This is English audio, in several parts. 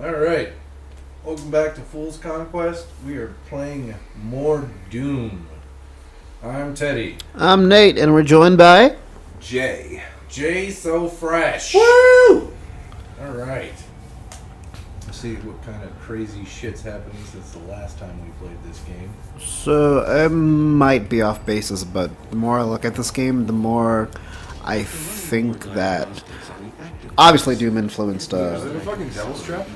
Alright, welcome back to Fool's Conquest. We are playing more Doom. I'm Teddy. I'm Nate, and we're joined by... Jay. Jay So Fresh. Woo! Alright. Let's see what kind of crazy shit's happening since the last time we played this game. So, I might be off basis, but the more I look at this game, the more I think that... Obviously, Doom influenced... Is it a fucking devil's trap?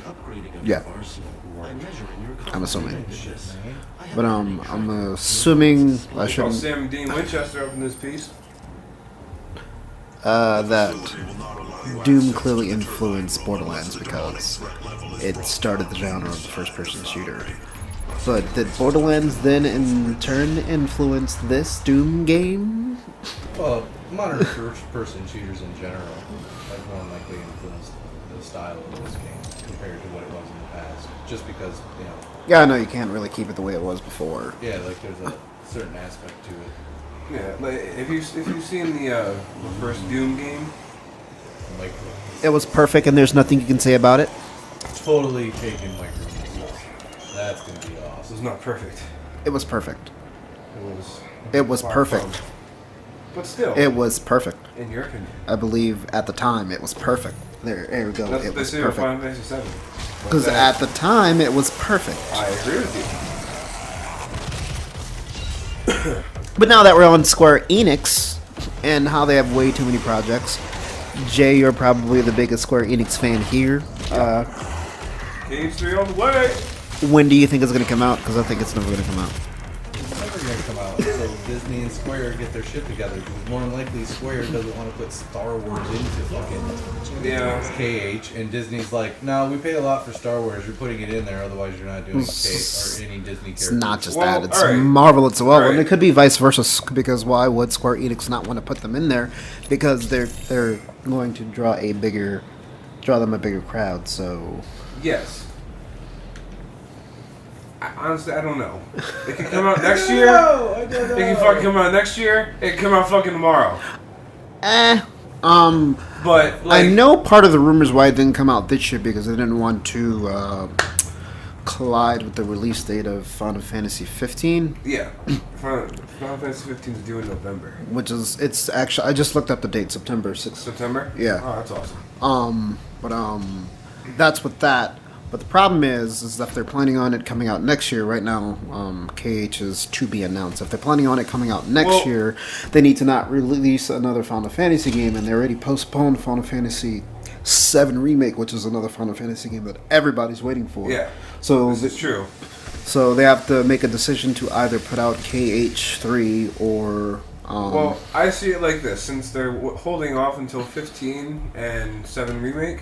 Yeah. I'm assuming. But, I'm assuming... I shouldn't... Sam Dean Winchester up in this piece. That Doom clearly influenced Borderlands because it started the genre of the first-person shooter. But did Borderlands then in turn influence this Doom game? Well, modern first-person shooters in general have more likely influenced the style of this game compared to what it was in the past. Just because, you know... Yeah, I know you can't really keep it the way it was before. Yeah, like there's a certain aspect to it. Yeah, like if you've seen the first Doom game, Like, It was perfect, and there's nothing you can say about it. totally taken micro. That's gonna be it awesome. was not perfect. It was perfect. It was It was far perfect. from. But still, It was perfect. in your opinion, I believe at the time it was perfect. There we go. that's It what they was say about perfect. Final Fantasy 7. Because at the time it was perfect. I agree with you. But now that we're on Square Enix and how they have way too many projects, Jay, you're probably the biggest Square Enix fan here. Cage 3 on the way. When do you think it's going to come out? Because I think it's never going to come out. It's never gonna come out until Disney and Square get their shit together. Because more than likely, Square doesn't want to put Star Wars into fucking KH, and Disney's like, no, we pay a lot for Star Wars. You're putting it in there, otherwise you're not doing K or any Disney characters. It's not just Well, that. It's alright. Marvel as well. And Alright. it could be vice versa. Because why would Square Enix not want to put them in there? Because they're going to draw them a bigger crowd. So Yes. Honestly, I don't know. It can come out next year. I don't know. It can fucking come out next year. It can come out fucking tomorrow. But like, I know part of the rumors why it didn't come out this year because they didn't want to collide with the release date of Final Fantasy 15, Yeah, Final Fantasy 15 is due in November. which is it's actually I just looked up the date, September 6th. September? Yeah. Oh, that's awesome. That's with that. But the problem is that if they're planning on it coming out next year, right now, KH is to be announced. If they're planning on it coming out next year, they need to not release another Final Fantasy game, and they already postponed Final Fantasy 7 Remake, which is another Final Fantasy game that everybody's waiting for. Yeah. So This is true. So they have to make a decision to either put out KH3 or. Well, I see it like this: since they're holding off until 15 and 7 Remake,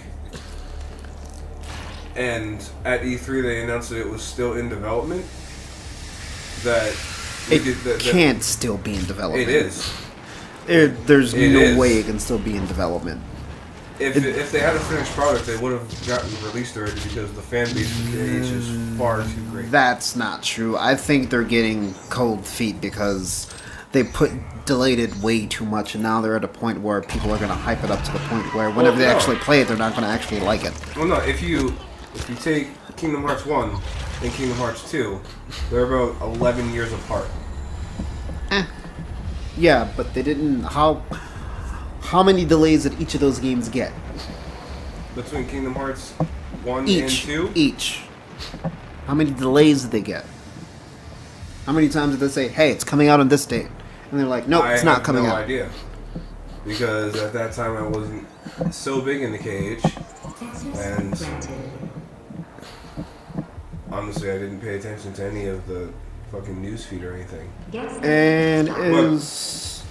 and at E3 they announced that it was still in development. That It can't still be in development. It is. There's It no is. way it can still be in development. If they had a finished product, they would have gotten released already because the fan base for KH is far too great. That's not true. I think they're getting cold feet because they delayed it way too much, and now they're at a point where people are going to hype it up to the point where whenever they no. actually play it, they're not going to actually like it. Well, no, if you take Kingdom Hearts 1 and Kingdom Hearts 2, they're about 11 years apart. Yeah, but they didn't. How many delays did each of those games get? Between Kingdom Hearts 1 Each. and 2? Each. How many delays did they get? How many times did they say, "Hey, it's coming out on this date," and they're like, "Nope, it's not coming I out." have no idea. Because at that time I wasn't so big into KH, and honestly I didn't pay attention to any of the fucking news feed or anything. And is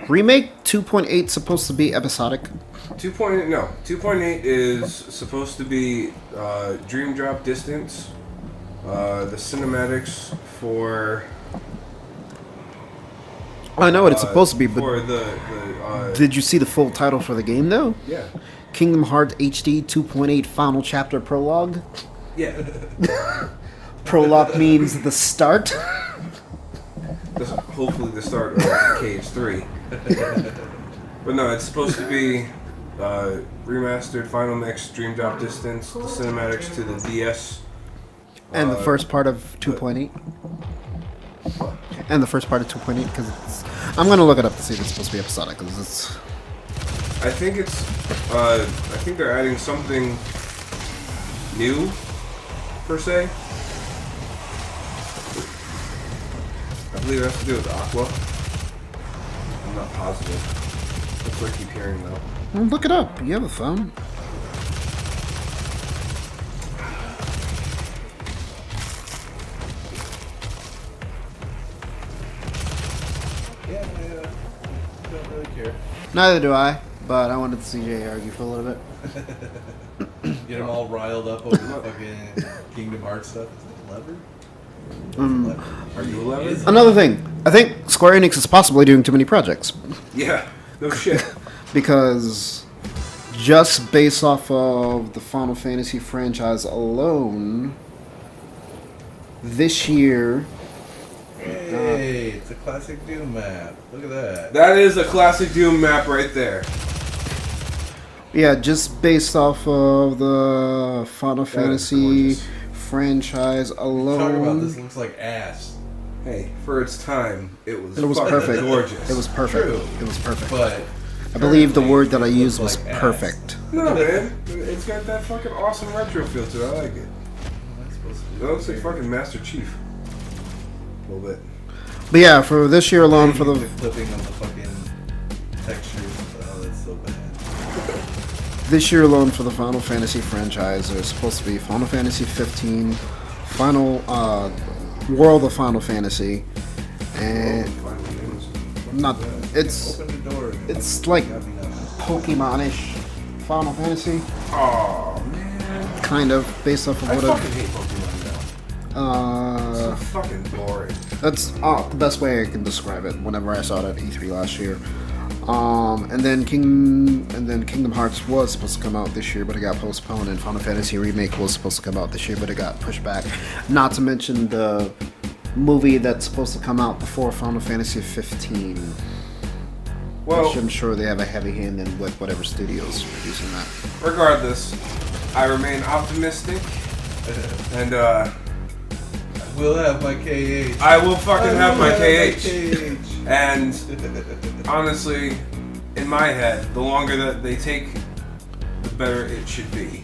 Remake 2.8 supposed to be episodic? 2.8 is supposed to be Dream Drop Distance, the cinematics for... I know what it's supposed to be, but for the did you see the full title for the game, though? yeah. Kingdom Hearts HD 2.8 Final Chapter Prologue. Yeah. Prologue means the start. Hopefully the start of KH3. But no, it's supposed to be remastered Final Mix, Dream Drop Distance, the cinematics to the DS. And the first part of 2.8. And the first part of 2.8, because it's. I'm gonna look it up to see if it's supposed to be episodic, because it's. I think it's. I think they're adding something new, per se. I believe it has to do with Aqua. I'm not positive. That's what I keep hearing though. Well, look it up. You have a phone. Yeah, don't really care. Neither do I, but I wanted to see Jay argue for a little bit. Get them all riled up over the fucking Kingdom Hearts stuff. Is it Lever? Are you 11? Another thing, I think Square Enix is possibly doing too many projects. Yeah, no shit. Because just based off of the Final Fantasy franchise alone, this year. Hey, it's a classic Doom map. Look at that. That is a classic Doom map right there. Yeah, just based off of the Final Fantasy franchise alone. Talk about this looks like ass. Hey, for its time, it was It was fucking perfect. gorgeous. It was perfect. True. It was perfect. But I believe the currently, word that I it used looks was like ass. perfect. No, man. It's got that fucking awesome retro feel to it. I like it. What's supposed to It do? looks like fucking Master Chief. A little bit. But yeah, for this year alone, for the clipping of the fucking textures. Oh, that's so bad. this year alone for the Final Fantasy franchise, there's supposed to be Final Fantasy 15, Final World of Final Fantasy, and not it's Open the door. it's like Pokemon-ish Final Fantasy, Oh man. kind of based off of I what fucking hate Pokemon now. It's fucking boring. that's the best way I can describe it. Whenever I saw it at E3 last year, and then Kingdom Hearts was supposed to come out this year, but it got postponed. And Final Fantasy Remake was supposed to come out this year, but it got pushed back. Not to mention the movie that's supposed to come out before Final Fantasy 15, Well, which I'm sure they have a heavy hand in with whatever studios producing that. regardless, I remain optimistic, and We'll have my KH. I will fucking have my KH. KH. And honestly, in my head, the longer that they take, the better it should be.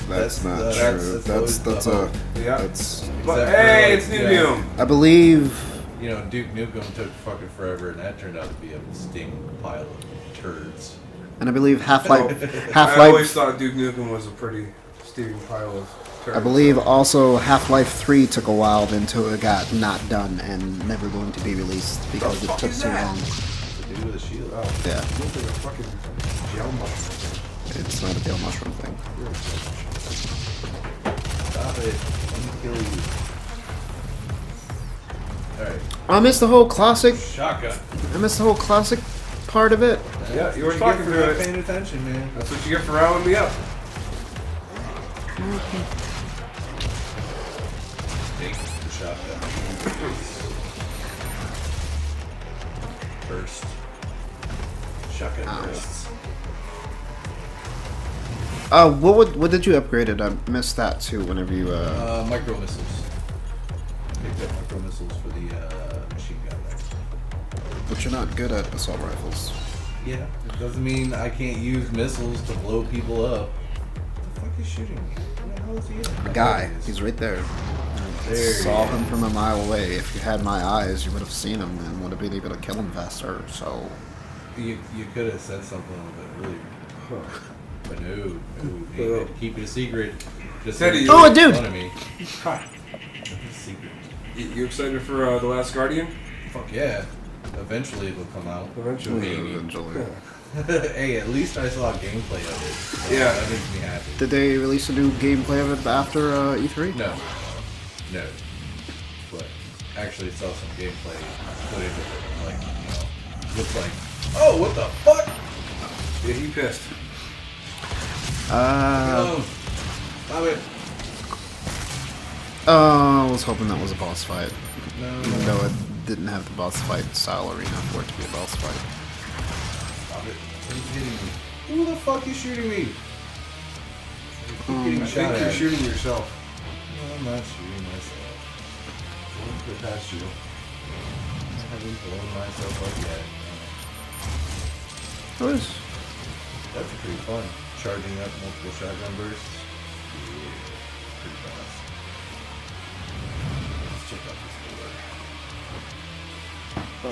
That's not that's- true. that's That's always a Yeah. that's. But Except for, hey, like, it's New yeah. Doom. I believe. You know, Duke Nukem took fucking forever, and that turned out to be a sting pile of turds. And I believe Half-Life. I always thought Duke Nukem was a pretty steaming pile of turds. I believe also Half-Life 3 took a while until it got not done and never going to be released because it fuck took is too that? long. To do with a shield. Oh, Yeah, it looks like a fucking gel mushroom. it's not a Dale Mushroom thing. Stop it. Let me kill you. Alright. I missed the whole classic. Shotgun. I missed the whole classic part of it. Yeah, you were That's what talking get for to not it. paying attention, man. That's what you get for rounding me up. Take the shotgun. Burst. Shotgun Ow. bursts. What did you upgrade it? I missed that too. Whenever you Micro missiles. Picked up micro missiles for the machine gun there. but you're not good at assault rifles. Yeah, it doesn't mean I can't use missiles to blow people up. What the fuck is shooting me? Where the hell is he at? Guy, he's right there. There he Saw him is. from a mile away. If you had my eyes, you would have seen him and would have been able to kill him faster. So You could have said something a little bit earlier. But no, he had to keep it a secret. Just Teddy, Oh, a dude! Front of me. Hi. It's a secret. You excited for The Last Guardian? Fuck yeah. Eventually it will come out. Eventually. Maybe. eventually. Hey, at least I saw gameplay of it. So Yeah. That makes me happy. Did they release a new gameplay of it after E3? No. No. But actually saw some gameplay footage of it. Like, you know, looks like, oh, what the fuck? Yeah, he pissed. Oh, stop it. I was hoping that was a boss fight. No. Even though it didn't have the boss fight style arena for it to be a boss fight. Stop it. What are you hitting me? Who the fuck is shooting me? I think you're shooting yourself. No, I'm not shooting myself. I won't put past you. I haven't blown myself up yet. That's pretty fun. Charging up multiple shotgun bursts. Yeah, pretty fast. Let's check out this door.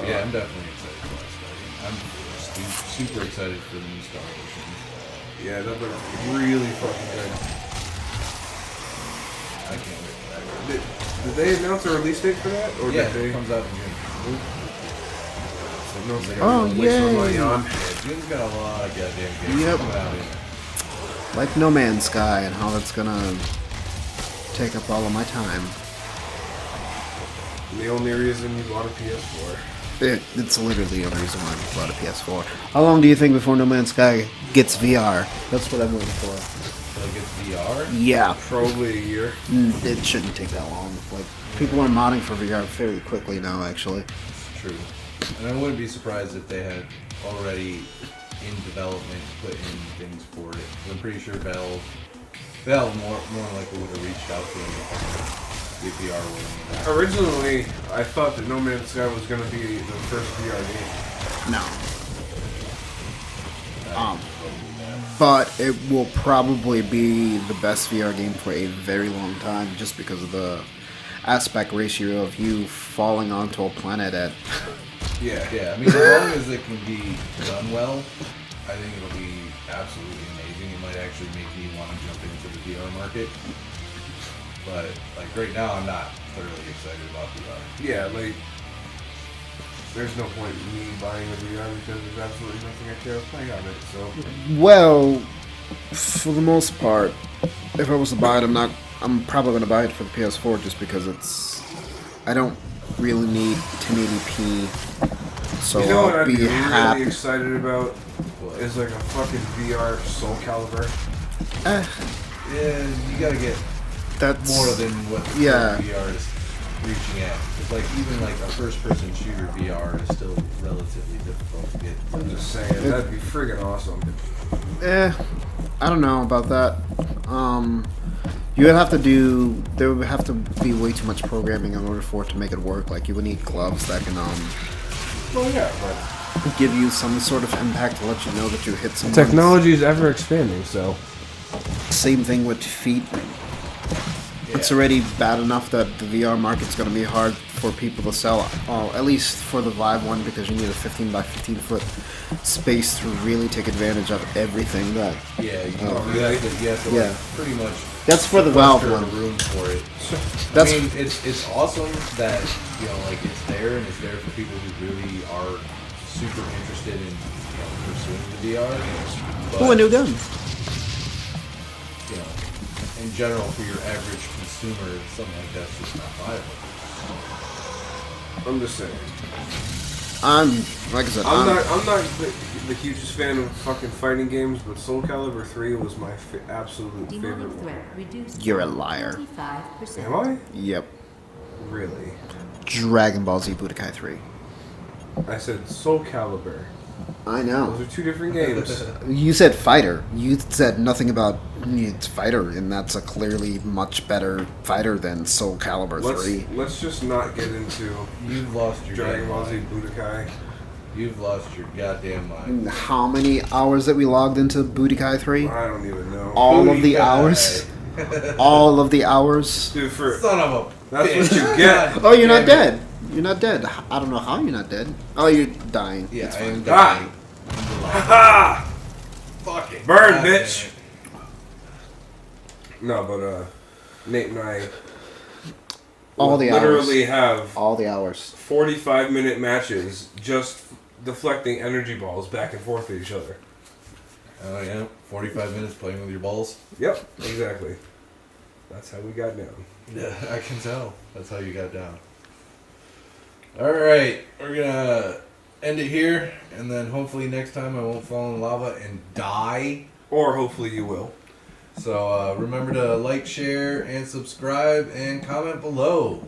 Yeah, I'm definitely excited for Last Guardian. I'm super excited for the new Star Ocean. Yeah, that looks really fucking good. I can't wait for that. Did they announce a release date for that? Or Yeah, did they? it comes out in June. Oh, yay! Yeah, June's got a lot of goddamn games coming out in there. Like No Man's Sky and how that's gonna take up all of my time. The only reason you bought a PS4. It's literally the only reason why I bought a PS4. How long do you think before No Man's Sky gets VR? That's what I'm waiting for. So it gets VR? Yeah. Probably a year. It shouldn't take that long. Like, people are modding for VR fairly quickly now, actually. It's true. And I wouldn't be surprised if they had already in development put in things for it. I'm pretty sure Valve more likely would have reached out to them if the VR wasn't. Originally, I thought that No Man's Sky was going to be the first VR game. No. But it will probably be the best VR game for a very long time just because of the aspect ratio of you falling onto a planet at... Yeah. I mean, as long as it can be done well, I think it'll be absolutely amazing. It might actually make me want to jump into the VR market. But, like, right now, I'm not thoroughly excited about VR. Yeah, like, there's no point in me buying a VR because there's absolutely nothing I care about playing on it, so... Well, for the most part, if I was to buy it, I'm probably going to buy it for the PS4 just because I don't really need 1080p, so you know what I'll I'd be really happy. excited about is like a fucking VR Soul Calibur. Yeah, you gotta get more than what VR is reaching at. It's like even like a first-person shooter VR is still relatively difficult to get. I'm just saying, that'd be friggin' awesome. I don't know about that. There would have to be way too much programming in order for it to make it work. Like, you would need gloves that can, Well, yeah, but... give you some sort of impact to let you know that you hit someone. Technology is ever expanding, so... Same thing with feet. Yeah. It's already bad enough that the VR market's going to be hard for people to sell, at least for the Vive one, because you need a 15 by 15 foot space to really take advantage of everything that... Yeah, you have to like, pretty much... That's for the Valve one. Room for it. I mean, it's awesome that, you know, like, it's there, and it's there for people who really are super interested in, you know, pursuing the VR. But, a new gun. You know, in general, for your average consumer, something like that's just not viable. I'm just saying. Like I said, I'm not the hugest fan of fucking fighting games, but Soul Calibur 3 was my absolute favorite one. You're a liar. Am I? Yep. Really? Dragon Ball Z Budokai 3. I said Soul Calibur. I know. Those are two different games. You said fighter. You said nothing about it's fighter, and that's a clearly much better fighter than Soul Calibur 3. Let's just not get into You've lost your Dragon Ball Z Budokai. You've lost your goddamn mind. How many hours that we logged into Budokai 3? I don't even know. All of the hours? All of the hours? Dude, son of a that's bitch. what you get. Oh, you're not dead. You're not dead. I don't know how you're not dead. Oh, you're dying. Yeah, I am dying. Ha! Fuck it. Burn, bitch! No, but Nate and I literally have all the hours. 45-minute matches just deflecting energy balls back and forth at each other. Oh yeah, 45 minutes playing with your balls? Yep, exactly. That's how we got down. Yeah, I can tell. That's how you got down. Alright, we're gonna end it here, and then hopefully next time I won't fall in lava and die. Or hopefully you will. So remember to like, share, and subscribe, and comment below.